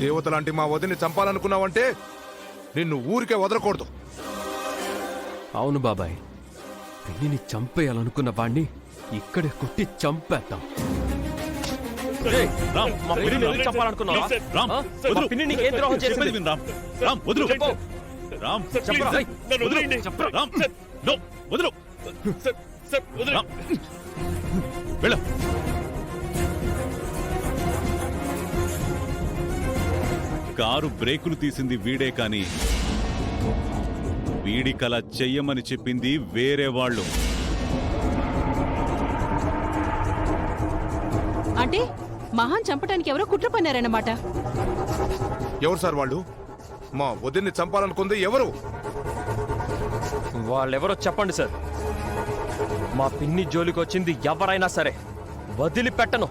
దేవత లాంటి మా వదిని చంపాలనుకున్నావంటే నిన్ను ఊరికే వదలకూడదు. అవును బాబాయ్, పిన్నిని చంపేయాలనుకున్న వాణ్ణి ఇక్కడే కొట్టి చంపేద్దాం. మా పిన్నిని ఎందుకు చంపాలనుకున్నావా? మా పిన్ని నీకేం ద్రోహం చేసింది? కారు బ్రేకులు తీసింది వీడే కాని వీడికలా చెయ్యమని చెప్పింది వేరే వాళ్ళు. అంటే మహాన్ చంపడానికి ఎవరో కుట్ర పన్నారన్నమాట. ఎవరు సార్ వాళ్ళు? మా వదిన్ని చంపాలనుకుంది ఎవరు? వాళ్ళెవరో చెప్పండి సార్. మా పిన్ని జోలికి వచ్చింది ఎవరైనా సరే వదిలిపెట్టను.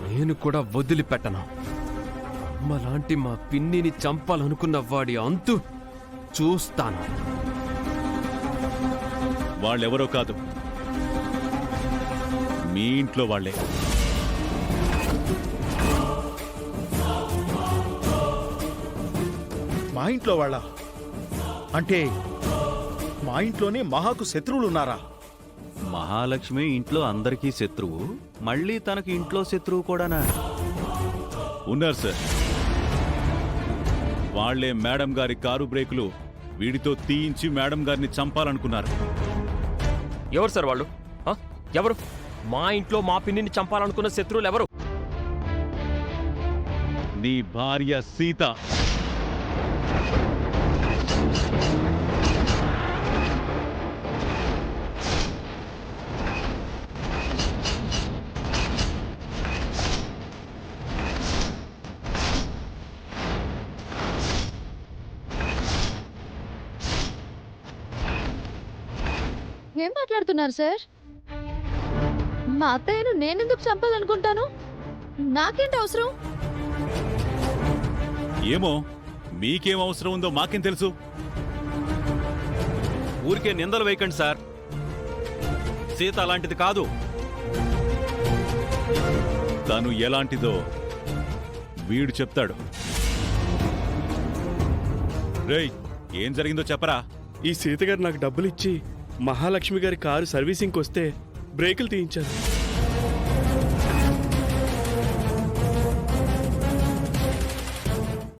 నేను కూడా వదిలిపెట్టను. అమ్మలాంటి మా పిన్నిని చంపాలనుకున్న వాడి అంతు చూస్తాను. వాళ్ళెవరో కాదు, మీ ఇంట్లో వాళ్లే. మా ఇంట్లో వాళ్ళ అంటే మా ఇంట్లోనే మహాకు శత్రువులున్నారా? మహాలక్ష్మి ఇంట్లో అందరికీ శత్రువు, మళ్ళీ తనకి ఇంట్లో శత్రువు కూడానా? ఉన్నారు సార్. వాళ్లే మేడం గారి కారు బ్రేకులు వీడితో తీయించి మేడం గారిని చంపాలనుకున్నారు. ఎవరు సార్ వాళ్ళు? ఎవరు? మా ఇంట్లో మా పిన్నిని చంపాలనుకున్న శత్రువులు ఎవరు? నీ భార్య సీత. ఏం మాట్లాడుతున్నారు సార్? మా అత్తయ్యను నేనెందుకు చంపాలనుకుంటాను? నాకేంటి అవసరం? ఏమో, మీకేం అవసరం ఉందో మాకేం తెలుసు. ఊరికే నిందలు వేయకండి సార్. సీత అలాంటిది కాదు. తను ఎలాంటిదో వీడు చెప్తాడు. రేయ్, ఏం జరిగిందో చెప్పరా? ఈ సీత గారు నాకు డబ్బులు ఇచ్చి మహాలక్ష్మి గారి కారు సర్వీసింగ్కి వస్తే బ్రేకులు తీయించారు.